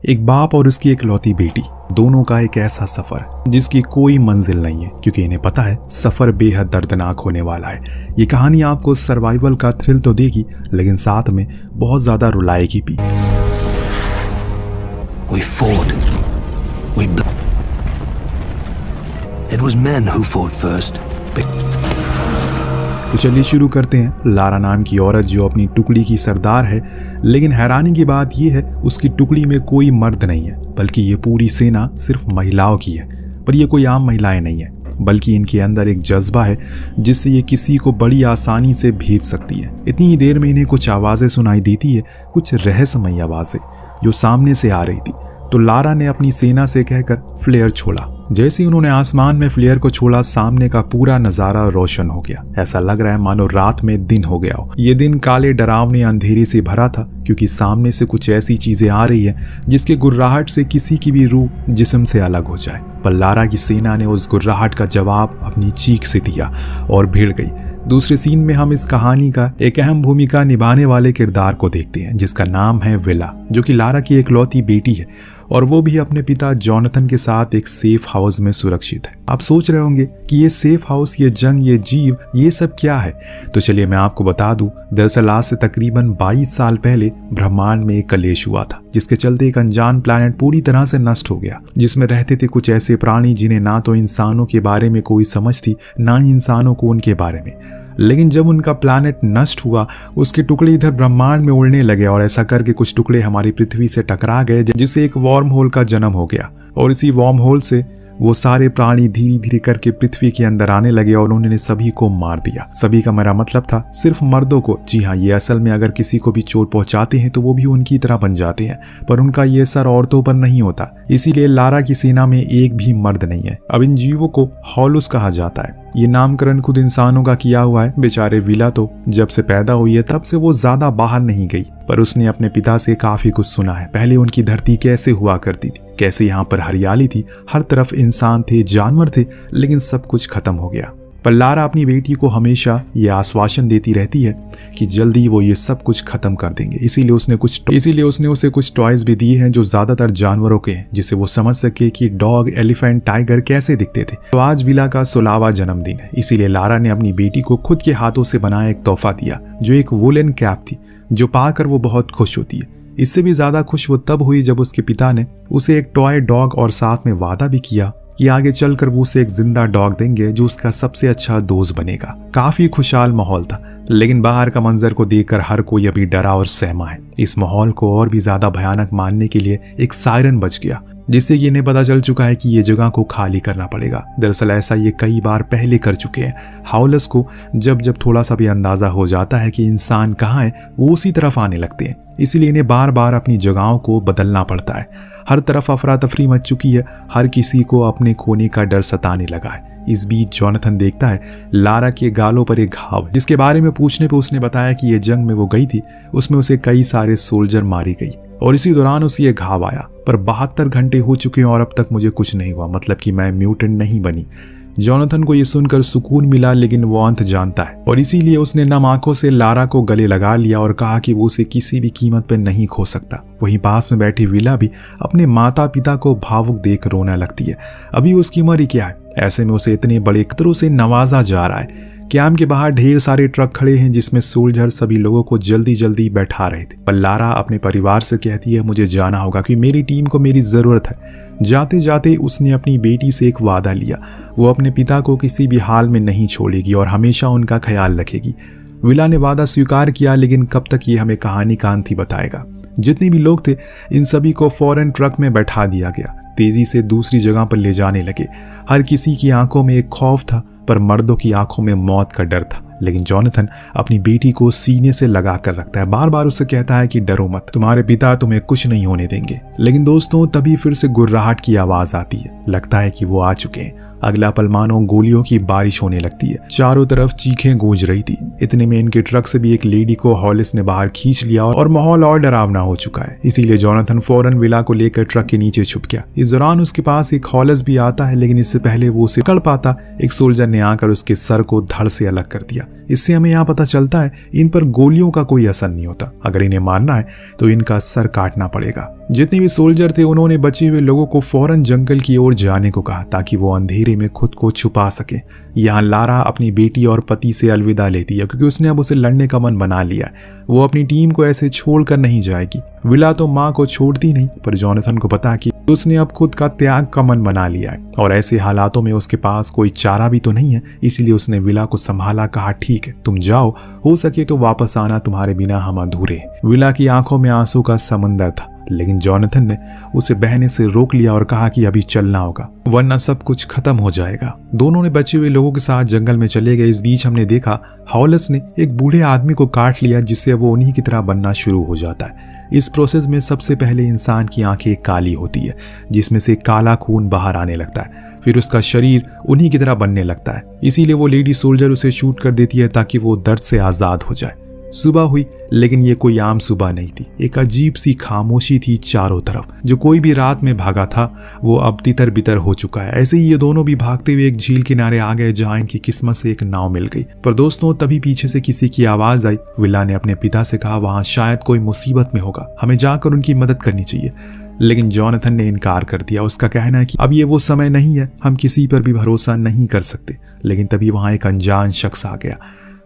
एक बाप और उसकी इकलौती बेटी, दोनों का एक ऐसा सफर जिसकी कोई मंजिल नहीं है, क्योंकि इन्हें पता है सफर बेहद दर्दनाक होने वाला है। ये कहानी आपको सर्वाइवल का थ्रिल तो देगी, लेकिन साथ में बहुत ज्यादा रुलाएगी भी। We fought. It was men who fought first. तो चलिए शुरू करते हैं। लारा नाम की औरत जो अपनी टुकड़ी की सरदार है, लेकिन हैरानी की बात यह है उसकी टुकड़ी में कोई मर्द नहीं है, बल्कि ये पूरी सेना सिर्फ महिलाओं की है। पर ये कोई आम महिलाएं नहीं है, बल्कि इनके अंदर एक जज्बा है जिससे ये किसी को बड़ी आसानी से भेज सकती है। इतनी ही देर में इन्हें कुछ आवाज़ें सुनाई देती है, कुछ रहस्यमयी आवाज़ें जो सामने से आ रही थी। तो लारा ने अपनी सेना से कहकर फ्लेयर छोड़ा। जैसे ही उन्होंने आसमान में फ्लेयर को छोड़ा, सामने का पूरा नजारा रोशन हो गया। ऐसा लग रहा है मानो रात में दिन हो गया हो। ये दिन काले डरावने अंधेरे से भरा था, क्योंकि सामने से कुछ ऐसी चीजें आ रही है जिसके गुर्राहट से किसी की भी रूह जिस्म से अलग हो जाए। पर लारा की सेना ने उस गुर्राहट का जवाब अपनी चीख से दिया और भिड़ गई। दूसरे सीन में हम इस कहानी का एक अहम भूमिका निभाने वाले किरदार को देखते हैं, जिसका नाम है विला, जो कि लारा की इकलौती बेटी है, और वो भी अपने पिता जॉनथन के साथ एक सेफ हाउस में सुरक्षित है। आप सोच रहे होंगे कि ये सेफ हाउस, ये जंग, ये जीव, ये सब क्या है? तो चलिए मैं आपको बता दूं, दरअसल आज से तकरीबन 22 साल पहले ब्रह्मांड में एक कलेश हुआ था, जिसके चलते एक अनजान प्लैनेट पूरी तरह से नष्ट हो गया, जिसमें रहते थे कुछ ऐसे प्राणी जिन्हें ना तो इंसानों के बारे में कोई समझ थी, ना ही इंसानों को उनके बारे में। लेकिन जब उनका प्लैनेट नष्ट हुआ, उसके टुकड़े इधर ब्रह्मांड में उड़ने लगे, और ऐसा करके कुछ टुकड़े हमारी पृथ्वी से टकरा गए, जिससे एक वार्म होल का जन्म हो गया। और इसी वार्म होल से वो सारे प्राणी धीरे धीरे करके पृथ्वी के अंदर आने लगे और उन्होंने सभी को मार दिया। सभी का मेरा मतलब था सिर्फ मर्दों को। जी हाँ, ये असल में अगर किसी को भी चोट पहुंचाते हैं तो वो भी उनकी तरह बन जाते हैं, पर उनका ये असर औरतों पर नहीं होता। इसीलिए लारा की सेना में एक भी मर्द नहीं है। अब इन जीवों को हॉलुस कहा जाता है। ये नामकरण खुद इंसानों का किया हुआ है। बेचारे विला तो जब से पैदा हुई है तब से वो ज्यादा बाहर नहीं गई, पर उसने अपने पिता से काफी कुछ सुना है। पहले उनकी धरती कैसे हुआ करती थी, कैसे यहाँ पर हरियाली थी, हर तरफ इंसान थे, जानवर थे, लेकिन सब कुछ खत्म हो गया। पर लारा अपनी बेटी को हमेशा ये आश्वासन देती रहती है कि जल्दी वो ये सब कुछ खत्म कर देंगे। इसीलिए उसने उसे कुछ टॉयज भी दिए हैं जो ज्यादातर जानवरों के हैं, जिससे वो समझ सके कि डॉग, एलिफेंट, टाइगर कैसे दिखते थे। तो आज विला का 16वां जन्मदिन है, इसीलिए लारा ने अपनी बेटी को खुद के हाथों से बनाया एक तोहफा दिया, जो एक वुलन कैप थी, जो पाकर वो बहुत खुश होती है। इससे भी ज्यादा खुश वो तब हुई जब उसके पिता ने उसे एक टॉय डॉग और साथ में वादा भी किया कि आगे चलकर वो उसे एक जिंदा डॉग देंगे जो उसका सबसे अच्छा दोस्त बनेगा। काफी खुशहाल माहौल था, लेकिन बाहर का मंजर को देखकर हर कोई अभी डरा और सहमा है। इस माहौल को और भी ज्यादा भयानक मानने के लिए एक सायरन बज गया, जिससे ये इन्हें पता चल चुका है कि ये जगह को खाली करना पड़ेगा। दरअसल ऐसा ये कई बार पहले कर चुके हैं। हाउलस को जब थोड़ा सा भी अंदाजा हो जाता है कि इंसान कहाँ है, वो उसी तरफ आने लगते हैं। इसीलिए इन्हें बार बार अपनी जगहों को बदलना पड़ता है। हर तरफ अफरा तफरी मच चुकी है, हर किसी को अपने खोने का डर सताने लगा है। इस बीच जॉनथन देखता है लारा के गालों पर एक घाव है, जिसके बारे में पूछने पे उसने बताया कि ये जंग में वो गई थी, उसमें उसे कई सारे सोल्जर मारी गई और इसी दौरान उसे ये घाव आया। पर 72 घंटे हो चुके हैं और अब तक मुझे कुछ नहीं हुआ, मतलब कि मैं म्यूटेंट नहीं बनी। जॉनथन को यह सुनकर सुकून मिला, लेकिन वो अंत जानता है और इसीलिए उसने नम आंखों से लारा को गले लगा लिया और कहा कि वो उसे किसी भी कीमत पर नहीं खो सकता। वहीं पास में बैठी विला भी अपने माता पिता को भावुक देख रोने लगती है। अभी उसकी उम्र ही क्या है, ऐसे में उसे इतने बड़े कदरों से नवाजा जा रहा है। कैंप के बाहर ढेर सारे ट्रक खड़े हैं, जिसमें सोल्जर सभी लोगों को जल्दी जल्दी बैठा रहे थे। पर लारा अपने परिवार से कहती है मुझे जाना होगा, क्योंकि मेरी टीम को मेरी जरूरत है। जाते जाते उसने अपनी बेटी से एक वादा लिया, वो अपने पिता को किसी भी हाल में नहीं छोड़ेगी और हमेशा उनका ख्याल रखेगी। विला ने वादा स्वीकार किया, लेकिन कब तक ये हमें कहानी का अंत ही बताएगा। जितने भी लोग थे इन सभी को फौरन ट्रक में बैठा दिया गया, तेजी से दूसरी जगह पर ले जाने लगे। हर किसी की आंखों में एक खौफ था, पर मर्दों की आंखों में मौत का डर था। लेकिन जॉनथन अपनी बेटी को सीने से लगा कर रखता है, बार बार उससे कहता है कि डरो मत, तुम्हारे पिता तुम्हें कुछ नहीं होने देंगे। लेकिन दोस्तों तभी फिर से गुर्राहट की आवाज आती है। लगता है कि वो आ चुके हैं। अगला पल मानो गोलियों की बारिश होने लगती है। चारों तरफ चीखें गूंज रही थी। इतने में इनके ट्रक से भी एक लेडी को हॉलिस ने बाहर खींच लिया और माहौल और डरावना हो चुका है। इसीलिए जॉनथन फौरन विला को लेकर ट्रक के नीचे छुप गया। इस दौरान उसके पास एक हॉलिस भी आता है, लेकिन इससे पहले वो उसे पकड़ पाता, एक सोल्जर ने आकर उसके सर को धड़ से अलग कर दिया। इससे हमें यहाँ पता चलता है इन पर गोलियों का कोई असर नहीं होता। अगर इन्हें मारना है तो इनका सर काटना पड़ेगा। जितने भी सोल्जर थे उन्होंने बचे हुए लोगों को फौरन जंगल की ओर जाने को कहा ताकि वो अंधेरे में खुद को छुपा सके। यहाँ लारा अपनी बेटी और पति से अलविदा लेती है क्योंकि उसने अब उसे लड़ने का मन बना लिया है। वो अपनी टीम को ऐसे छोड़कर नहीं जाएगी। विला तो माँ को छोड़ती नहीं, पर जॉनथन को पता कि उसने अब खुद का त्याग का मन बना लिया है और ऐसे हालातों में उसके पास कोई चारा भी तो नहीं है। इसीलिए उसने विला को संभाला, कहा ठीक है तुम जाओ, हो सके तो वापस आना, तुम्हारे बिना हम अधूरे। विला की आंखों में आंसू का समंदर था, लेकिन जॉनथन ने उसे बहने से रोक लिया और कहा कि अभी चलना होगा वरना सब कुछ खत्म हो जाएगा। दोनों ने बचे हुए लोगों के साथ जंगल में चले गए। इस बीच हमने देखा हॉलस ने एक बूढ़े आदमी को काट लिया जिससे वो उन्हीं की तरह बनना शुरू हो जाता है। इस प्रोसेस में सबसे पहले इंसान की आंखें काली होती है जिसमें से काला खून बाहर आने लगता है, फिर उसका शरीर उन्हीं की तरह बनने लगता है। इसीलिए वो लेडी सोल्जर उसे शूट कर देती है ताकि वो दर्द से आजाद हो जाए। सुबह हुई, लेकिन ये कोई आम सुबह नहीं थी। एक अजीब सी खामोशी थी चारों तरफ। जो कोई भी रात में भागा था वो अब तितर बितर हो चुका है। ऐसे ही ये दोनों भी भागते हुए एक झील किनारे आ गए जहाँ इनकी किस्मत से एक नाव मिल गई। पर दोस्तों तभी पीछे से किसी की आवाज आई। विला ने अपने पिता से कहा वहां शायद कोई मुसीबत में होगा, हमें जाकर उनकी मदद करनी चाहिए। लेकिन जॉनथन ने इनकार कर दिया। उसका कहना है कि अब ये वो समय नहीं है, हम किसी पर भी भरोसा नहीं कर सकते। लेकिन तभी वहां एक अनजान शख्स आ गया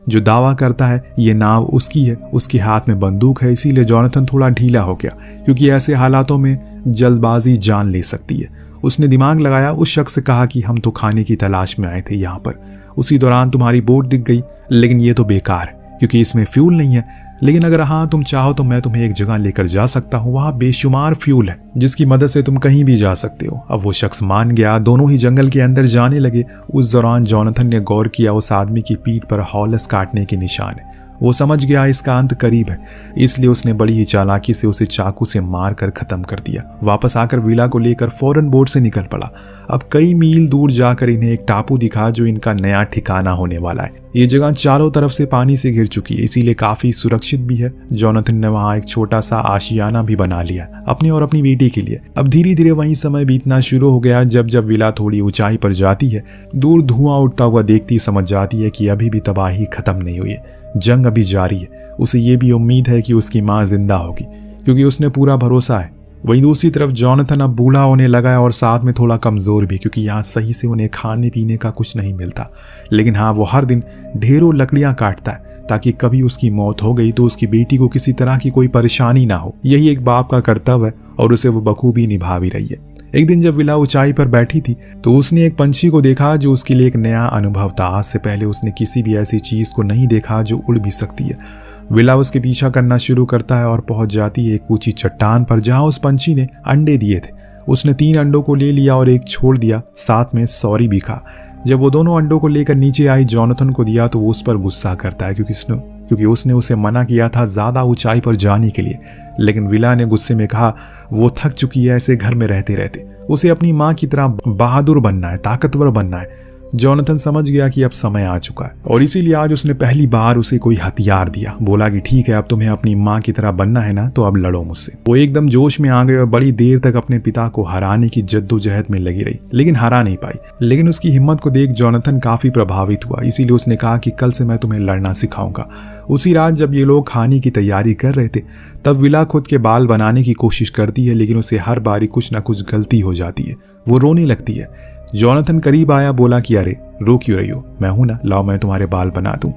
जो दावा करता है ये नाव उसकी है। उसके हाथ में बंदूक है, इसीलिए जॉनथन थोड़ा ढीला हो गया क्योंकि ऐसे हालातों में जल्दबाजी जान ले सकती है। उसने दिमाग लगाया, उस शख्स से कहा कि हम तो खाने की तलाश में आए थे यहाँ पर, उसी दौरान तुम्हारी बोट दिख गई, लेकिन ये तो बेकार है क्योंकि इसमें फ्यूल नहीं है। लेकिन अगर हाँ तुम चाहो तो मैं तुम्हें एक जगह लेकर जा सकता हूँ, वहाँ बेशुमार फ्यूल है जिसकी मदद से तुम कहीं भी जा सकते हो। अब वो शख्स मान गया। दोनों ही जंगल के अंदर जाने लगे। उस दौरान जॉनथन ने गौर किया उस आदमी की पीठ पर हॉलस काटने के निशान है। वो समझ गया इसका अंत करीब है, इसलिए उसने बड़ी ही चालाकी से उसे चाकू से मार कर खत्म कर दिया। वापस आकर विला को लेकर फौरन बोट से निकल पड़ा। अब कई मील दूर जाकर इन्हें एक टापू दिखा जो इनका नया ठिकाना होने वाला है। ये जगह चारों तरफ से पानी से घिर चुकी है, इसीलिए काफी सुरक्षित भी है। जॉनथन ने वहां एक छोटा सा आशियाना भी बना लिया अपने और अपनी बेटी के लिए। अब धीरे धीरे वहीं समय बीतना शुरू हो गया। जब विला थोड़ी ऊंचाई पर जाती है, दूर धुआं उठता हुआ देखती समझ जाती है कि अभी भी तबाही खत्म नहीं हुई है, जंग अभी जारी है। उसे ये भी उम्मीद है कि उसकी माँ जिंदा होगी क्योंकि उसने पूरा भरोसा है। वहीं दूसरी तरफ जॉनथन अब बूढ़ा होने लगा है और साथ में थोड़ा कमजोर भी क्योंकि यहाँ सही से उन्हें खाने पीने का कुछ नहीं मिलता। लेकिन हाँ वो हर दिन ढेरों लकड़ियां काटता है ताकि कभी उसकी मौत हो गई तो उसकी बेटी को किसी तरह की कोई परेशानी ना हो। यही एक बाप का कर्तव्य है और उसे वो बखूबी निभा भी रही है। एक दिन जब विला ऊंचाई पर बैठी थी तो उसने एक पंछी को देखा जो उसके लिए एक नया अनुभव था। आज से पहले उसने किसी भी ऐसी चीज को नहीं देखा जो उड़ भी सकती है। विला उसके पीछा करना शुरू करता है और पहुंच जाती है एक ऊंची चट्टान पर जहां उस पंछी ने अंडे दिए थे। उसने 3 अंडों को ले लिया और एक छोड़ दिया, साथ में सॉरी भी कहा। जब वो दोनों अंडों को लेकर नीचे आई जॉनथन को दिया तो वो उस पर गुस्सा करता है क्योंकि उसने उसे मना किया था ज्यादा ऊंचाई पर जाने के लिए। लेकिन विला ने गुस्से में कहा वो थक चुकी है ऐसे घर में रहते रहते, उसे अपनी माँ की तरह बहादुर बनना है, ताकतवर बनना है। जॉनथन समझ गया कि अब समय आ चुका है और इसीलिए आज उसने पहली बार उसे कोई हथियार दिया। बोला कि ठीक है अब तुम्हें अपनी माँ की तरह बनना है ना, तो अब लड़ो मुझसे। वो एकदम जोश में आ गए और बड़ी देर तक अपने पिता को हराने की जद्दोजहद में लगी रही, लेकिन हरा नहीं पाई। लेकिन उसकी हिम्मत को देख जॉनथन काफी प्रभावित हुआ, इसीलिए उसने कहा कि कल से मैं तुम्हें लड़ना सिखाऊंगा। उसी रात जब ये लोग खाने की तैयारी कर रहे थे तब विला खुद के बाल बनाने की कोशिश करती है, लेकिन उसे हर बारी कुछ ना कुछ गलती हो जाती है। वो रोने लगती है। जॉनथन करीब आया, बोला कि अरे रो क्यों रही हो, मैं हूं ना, लाओ मैं तुम्हारे बाल बना दूं।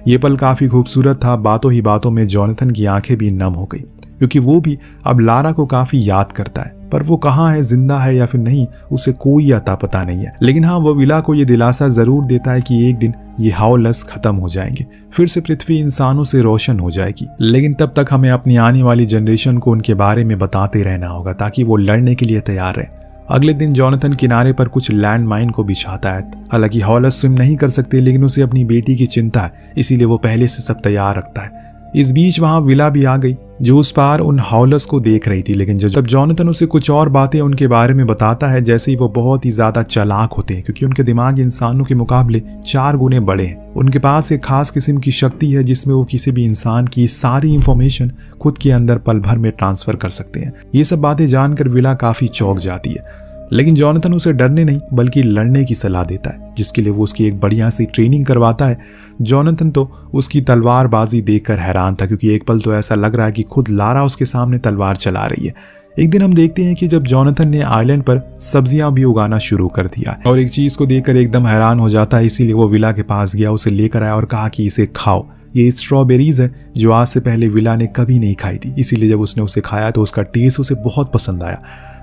ये पल काफी खूबसूरत था। बातों ही बातों में जॉनथन की आंखें भी नम हो गई क्योंकि वो भी अब लारा को काफी याद करता है, पर वो कहाँ है, जिंदा है या फिर नहीं, उसे कोई अता पता नहीं है। लेकिन हाँ वो विला को ये दिलासा जरूर देता है कि एक दिन ये हाउलस खत्म हो जाएंगे, फिर से पृथ्वी इंसानों से रोशन हो जाएगी। लेकिन तब तक हमें अपनी आने वाली जनरेशन को उनके बारे में बताते रहना होगा ताकि वो लड़ने के लिए तैयार रहे। अगले दिन जॉनथन किनारे पर कुछ लैंड माइन को बिछाता है। हालांकि हॉलस स्विम नहीं कर सकते, लेकिन उसे अपनी बेटी की चिंता है, इसीलिए वो पहले से सब तैयार रखता है। इस बीच वहां विला भी आ गई जो उस पार उन हॉलस को देख रही थी। लेकिन जब जॉनथन उसे कुछ और बातें उनके बारे में बताता है, जैसे ही वो बहुत ही ज्यादा चालाक होते हैं क्योंकि उनके दिमाग इंसानों के मुकाबले 4 गुने बड़े हैं। उनके पास एक खास किस्म की शक्ति है जिसमें वो किसी भी इंसान की सारी इंफॉर्मेशन खुद के अंदर पल भर में ट्रांसफर कर सकते हैं। ये सब बातें जानकर विला काफी चौंक जाती है। लेकिन जॉनथन उसे डरने नहीं बल्कि लड़ने की सलाह देता है, जिसके लिए वो उसकी एक बढ़िया सी ट्रेनिंग करवाता है। जॉनथन तो उसकी तलवारबाजी देखकर हैरान था, क्योंकि एक पल तो ऐसा लग रहा है कि खुद लारा उसके सामने तलवार चला रही है। एक दिन हम देखते हैं कि जब जॉनथन ने आइलैंड पर सब्जियां भी उगाना शुरू कर दिया और एक चीज को देखकर एकदम हैरान हो जाता है, इसीलिए वो विला के पास गया, उसे लेकर आया और कहा कि इसे खाओ। ये स्ट्रॉबेरीज है जो आज से पहले विला ने कभी नहीं खाई थी, इसीलिए जब उसने उसे खाया तो उसका टेस्ट उसे बहुत पसंद आया।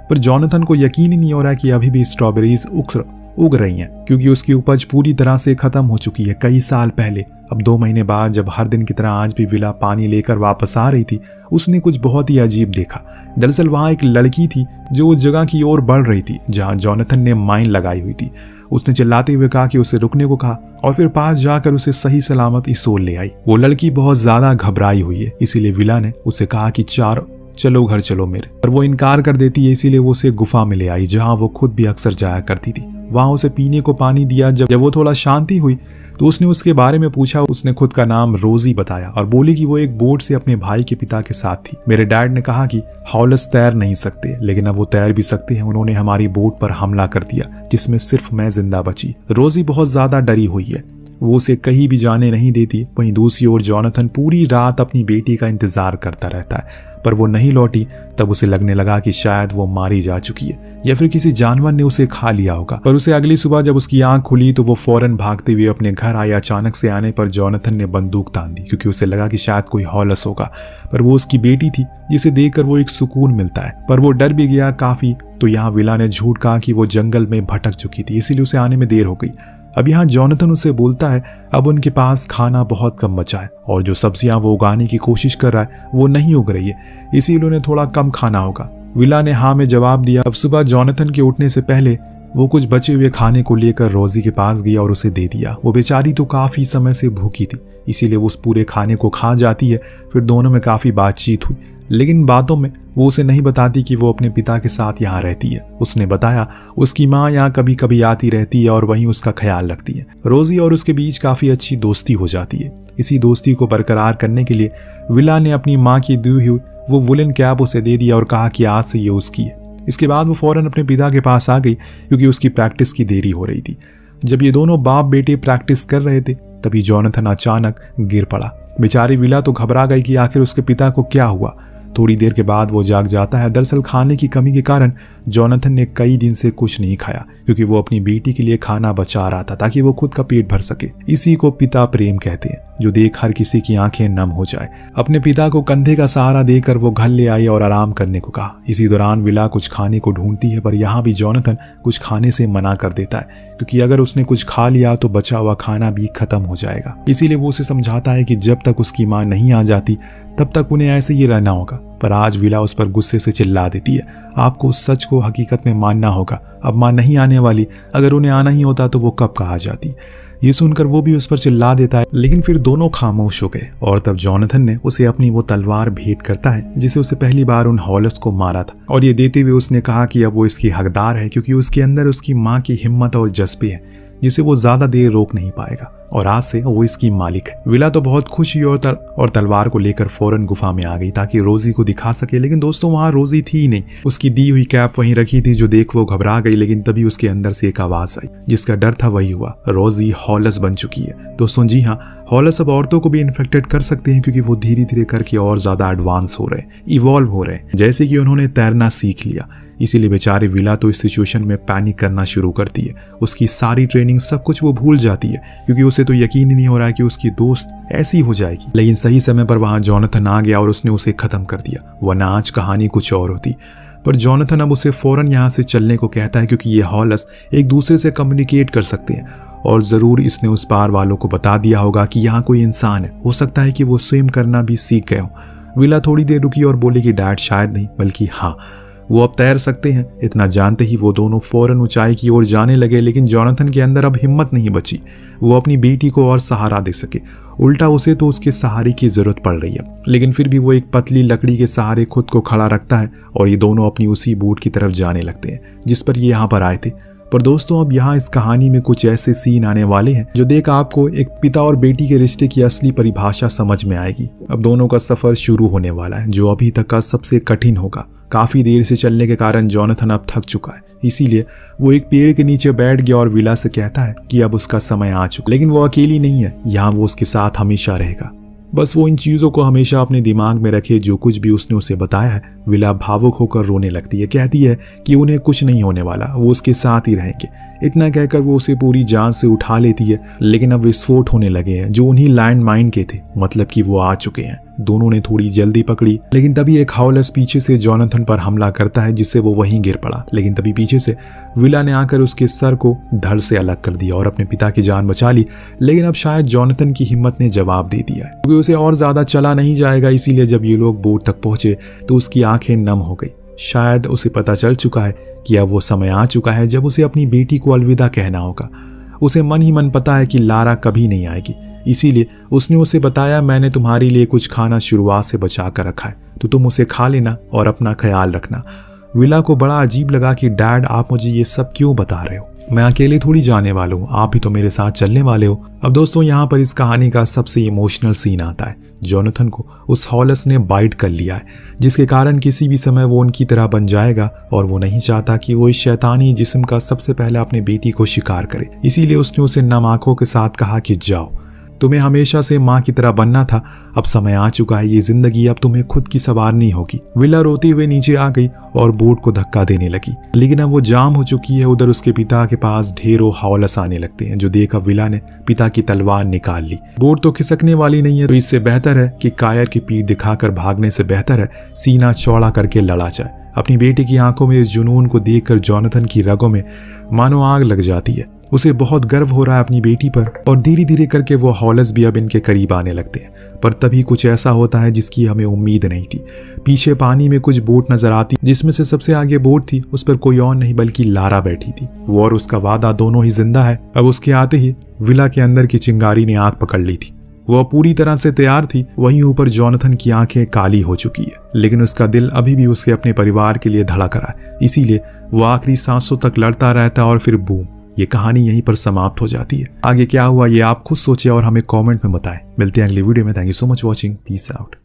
पर जॉनथन को यकीन ही नहीं हो रहा कि अभी भी स्ट्रॉबेरीज उग रही हैं, क्योंकि उसकी उपज पूरी तरह से खत्म हो चुकी है कई साल पहले। अब 2 महीने बाद जब हर दिन की तरह आज भी विला पानी लेकर वापस आ रही थी, उसने कुछ बहुत ही अजीब देखा। दरअसल वहां एक लड़की थी जो उस जगह की ओर बढ़ रही थी जहां जॉनथन ने माइन लगाई हुई थी। उसने चिल्लाते हुए कहा कि उसे रुकने को कहा और फिर पास जाकर उसे सही सलामत इस ओर ले आई। वो लड़की बहुत ज्यादा घबराई हुई है, इसीलिए विला ने उसे कहा कि चलो घर चलो मेरे, पर वो इनकार कर देती है, इसीलिए वो उसे गुफा में ले आई जहां वो खुद भी अक्सर जाया करती थी। वहां उसे पीने को पानी दिया। जब वो थोड़ा शांति हुई तो उसने उसके बारे में पूछा। उसने खुद का नाम रोजी बताया और बोली कि वो एक बोट से अपने भाई के पिता के साथ थी। मेरे डैड ने कहा कि हॉलस तैर नहीं सकते, लेकिन अब वो तैर भी सकते हैं। उन्होंने हमारी बोट पर हमला कर दिया जिसमें सिर्फ मैं जिंदा बची। रोजी बहुत ज्यादा डरी हुई है, वो उसे कहीं भी जाने नहीं देती। वहीं दूसरी ओर जॉनथन पूरी रात अपनी बेटी का इंतजार करता रहता है, पर वो नहीं लौटी। तब उसे लगने लगा कि शायद वो मारी जा चुकी है या फिर किसी जानवर ने उसे खा लिया होगा। पर उसे अगली सुबह जब उसकी आंख खुली तो वो फौरन भागते हुए अपने घर आई। अचानक से आने पर जॉनथन ने बंदूक तान दी, क्योंकि उसे लगा कि शायद कोई हॉलस होगा, पर वो उसकी बेटी थी जिसे देखकर वो एक सुकून मिलता है। पर वो डर भी गया काफी। तो यहाँ विला ने झूठ कहा कि वो जंगल में भटक चुकी थी, इसीलिए उसे आने में देर हो गई। अब यहाँ जॉनथन उसे बोलता है अब उनके पास खाना बहुत कम बचा है और जो सब्जियां वो उगाने की कोशिश कर रहा है वो नहीं उग रही है, इसीलिए उन्हें थोड़ा कम खाना होगा। विला ने हाँ में जवाब दिया। अब सुबह जॉनथन के उठने से पहले वो कुछ बचे हुए खाने को लेकर रोजी के पास गया और उसे दे दिया। वो बेचारी तो काफी समय से भूखी थी, इसीलिए वो उस पूरे खाने को खा जाती है। फिर दोनों में काफी बातचीत हुई, लेकिन बातों में वो उसे नहीं बताती कि वो अपने पिता के साथ यहाँ रहती है। उसने बताया उसकी माँ यहाँ कभी कभी आती रहती है और वहीं उसका ख्याल रखती है। रोजी और उसके बीच काफी अच्छी दोस्ती हो जाती है। इसी दोस्ती को बरकरार करने के लिए विला ने अपनी माँ की दी हुई वो वुलन कैप उसे दे दिया और कहा कि आज से ये उसकी है। इसके बाद वो फौरन अपने पिता के पास आ गई, क्योंकि उसकी प्रैक्टिस की देरी हो रही थी। जब ये दोनों बाप बेटे प्रैक्टिस कर रहे थे तभी जॉनथन अचानक गिर पड़ा। बेचारी विला तो घबरा गई कि आखिर उसके पिता को क्या हुआ। थोड़ी देर के बाद वो जाग जाता है। दरअसल खाने की कमी के कारण जॉनथन ने कई दिन से कुछ नहीं खाया, क्योंकि वो अपनी बेटी के लिए खाना बचा रहा था ताकि वो खुद का पेट भर सके। इसी को पिता प्रेम कहते हैं, जो देख हर किसी की आंखें नम हो जाए। अपने पिता को कंधे का सहारा देकर वो घर ले आई और आराम करने को कहा। इसी दौरान विला कुछ खाने को ढूंढती है, पर यहाँ भी जॉनथन कुछ खाने से मना कर देता है, क्योंकि अगर उसने कुछ खा लिया तो बचा हुआ खाना भी खत्म हो जाएगा। इसीलिए वो उसे समझाता है कि जब तक उसकी माँ नहीं आ जाती तब तक उन्हें ऐसे ही रहना होगा। पर आज विला उस पर गुस्से से चिल्ला देती है, आपको उस सच को हकीकत में मानना होगा। अब माँ नहीं आने वाली, अगर उन्हें आना ही होता तो वो कब कहा जाती। ये सुनकर वो भी उस पर चिल्ला देता है, लेकिन फिर दोनों खामोश हो गए। और तब जॉनथन ने उसे अपनी वो तलवार भेंट करता है जिसे उसे पहली बार उन हॉलस को मारा था, और ये देते हुए उसने कहा कि अब वो इसकी हकदार है, क्योंकि उसके अंदर उसकी माँ की हिम्मत और जज्बे है जिसे वो ज्यादा देर रोक नहीं पाएगा, और आज से वो इसकी मालिक है। विला तो बहुत खुश हुई और तलवार को लेकर फौरन गुफा में आ गई ताकि रोजी को दिखा सके। लेकिन दोस्तों वहां रोजी थी ही नहीं, उसकी दी हुई कैप वहीं रखी थी, जो देख वो घबरा गई। लेकिन तभी उसके अंदर से एक आवाज आई, जिसका डर था वही हुआ, रोजी हॉलस बन चुकी है। दोस्तों जी हाँ, हॉलस अब औरतों को भी इन्फेक्टेड कर सकते हैं, क्योंकि वो धीरे धीरे करके और ज्यादा एडवांस हो रहे हैं, इवॉल्व हो रहे हैं, जैसे कि उन्होंने तैरना सीख लिया। इसीलिए बेचारी विला तो इस सिचुएशन में पैनिक करना शुरू करती है। उसकी सारी ट्रेनिंग सब कुछ वो भूल जाती है, क्योंकि उसे तो यकीन ही नहीं हो रहा है कि उसकी दोस्त ऐसी हो जाएगी। लेकिन सही समय पर वहां जॉनथन आ गया और उसने उसे खत्म कर दिया, वरना आज कहानी कुछ और होती। पर जॉनथन अब उसे फौरन यहाँ से चलने को कहता है, क्योंकि ये हॉलस एक दूसरे से कम्युनिकेट कर सकते हैं, और जरूर इसने उस पार वालों को बता दिया होगा कि यहाँ कोई इंसान है। हो सकता है कि वो स्विम करना भी सीख गए हो। विला थोड़ी देर रुकी और बोली कि डैड शायद नहीं, बल्कि हाँ, वो अब तैर सकते हैं। इतना जानते ही वो दोनों फौरन ऊंचाई की ओर जाने लगे। लेकिन जॉनथन के अंदर अब हिम्मत नहीं बची वो अपनी बेटी को और सहारा दे सके, उल्टा उसे तो उसके सहारे की जरूरत पड़ रही है। लेकिन फिर भी वो एक पतली लकड़ी के सहारे खुद को खड़ा रखता है, और ये दोनों अपनी उसी बोट की तरफ जाने लगते हैं जिस पर ये यहाँ पर आए थे। पर दोस्तों अब यहाँ इस कहानी में कुछ ऐसे सीन आने वाले हैं जो देख आपको एक पिता और बेटी के रिश्ते की असली परिभाषा समझ में आएगी। अब दोनों का सफर शुरू होने वाला है, जो अभी तक का सबसे कठिन होगा। काफ़ी देर से चलने के कारण जॉनथन अब थक चुका है, इसीलिए वो एक पेड़ के नीचे बैठ गया और विला से कहता है कि अब उसका समय आ चुका। लेकिन वो अकेली नहीं है, यहाँ वो उसके साथ हमेशा रहेगा। बस वो इन चीज़ों को हमेशा अपने दिमाग में रखे जो कुछ भी उसने उसे बताया है। विला भावुक होकर रोने लगती है, कहती है कि उन्हें कुछ नहीं होने वाला, वो उसके साथ ही रहेंगे। इतना कहकर वो उसे पूरी जान से उठा लेती है। लेकिन अब विस्फोट होने लगे हैं जो उन्हीं लैंड माइन के थे, मतलब कि वो आ चुके हैं। दोनों ने थोड़ी जल्दी पकड़ी, लेकिन तभी एक हाउलस पीछे से जॉनथन पर हमला करता है जिससे वो वहीं गिर पड़ा। लेकिन तभी पीछे से विला ने आकर उसके सर को धड़ से अलग कर दिया और अपने पिता की जान बचा ली। लेकिन अब शायद जॉनथन की हिम्मत ने जवाब दे दिया है, क्योंकि उसे और ज्यादा चला नहीं जाएगा। इसीलिए जब ये लोग बोट तक पहुंचे तो उसकी आंखें नम हो गई। शायद उसे पता चल चुका है कि अब वो समय आ चुका है जब उसे अपनी बेटी को अलविदा कहना होगा। उसे मन ही मन पता है कि लारा कभी नहीं आएगी, इसीलिए उसने उसे बताया, मैंने तुम्हारे लिए कुछ खाना शुरुआत से बचा कर रखा है, तो तुम उसे खा लेना और अपना ख्याल रखना। विला को बड़ा अजीब लगा कि डैड आप मुझे ये सब क्यों बता रहे हो, मैं अकेले थोड़ी जाने वाला हूँ, आप भी तो मेरे साथ चलने वाले हो। अब दोस्तों यहाँ पर इस कहानी का सबसे इमोशनल सीन आता है। जॉनथन को उस हॉलस ने बाइट कर लिया है, जिसके कारण किसी भी समय वो उनकी तरह बन जाएगा और वो नहीं चाहता कि वो इस शैतानी जिस्म का सबसे पहले अपने बेटी को शिकार करे। इसीलिए उसने उसे नम आंखों के साथ कहा कि जाओ, तुम्हें हमेशा से माँ की तरह बनना था, अब समय आ चुका है, ये जिंदगी अब तुम्हें खुद की सवारनी होगी। विला रोती हुए नीचे आ गई और बोट को धक्का देने लगी, लेकिन अब वो जाम हो चुकी है। उधर उसके पिता के पास ढेरों हाउलस आने लगते हैं, जो देख अब विला ने पिता की तलवार निकाल ली। बोट तो खिसकने वाली नहीं है, तो इससे बेहतर है कि कायर की पीठ दिखाकर भागने से बेहतर है सीना चौड़ा करके लड़ा जाए। अपनी बेटी की आंखों में इस जुनून को देखकर जॉनथन की रगों में मानो आग लग जाती है। उसे बहुत गर्व हो रहा है अपनी बेटी पर, और धीरे धीरे करके वो हॉलस भी अब इनके करीब आने लगते हैं। पर तभी कुछ ऐसा होता है जिसकी हमें उम्मीद नहीं थी। पीछे पानी में कुछ बोट नजर आती, जिसमें से सबसे आगे बोट थी, उस पर कोई और नहीं बल्कि लारा बैठी थी। वो और उसका वादा दोनों ही जिंदा है। अब उसके आते ही विला के अंदर की चिंगारी ने आग पकड़ ली थी। वो पूरी तरह से तैयार थी। वहीं ऊपर जॉनथन की आंखें काली हो चुकी है, लेकिन उसका दिल अभी भी उसके अपने परिवार के लिए धड़क रहा है। इसीलिए वो आखिरी सांसों तक लड़ता रहता और फिर बूम, ये कहानी यहीं पर समाप्त हो जाती है। आगे क्या हुआ ये आप खुद सोचिए और हमें कमेंट में बताएं। मिलते हैं अगली वीडियो में। Thank you so much watching, peace out.